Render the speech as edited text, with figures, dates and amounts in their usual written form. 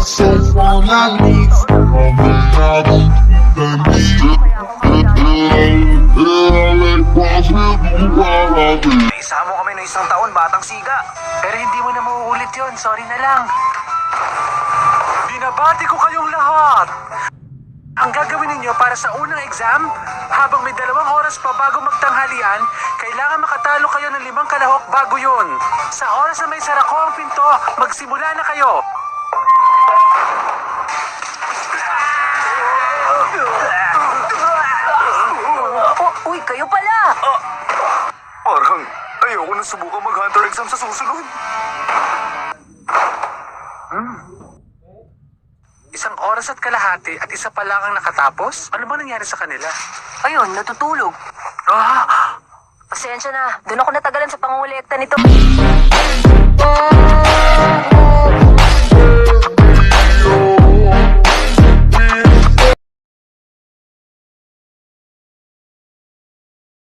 so wanna leave. Isama kami ng isang taon, batang siga. Pero hindi mo na mauulit yun, sorry na lang. Binabati ko kayong lahat. Ang gagawin ninyo para sa unang exam, habang may 2 oras pa bago magtanghalian, kailangan makatalo kayo ng 5 kalahok bago yun. Sa oras na may sarako ang pinto, magsimula na kayo. Uy, kayo pala! Parang ayoko na subukan mag-hunter exam sa susunod. 1 oras at kalahati at 1 pa lang ang nakatapos? Ano ba nangyari sa kanila? Ayun, natutulog. Ah! Pasensya na, doon ako natagalan sa pangungulekta nito.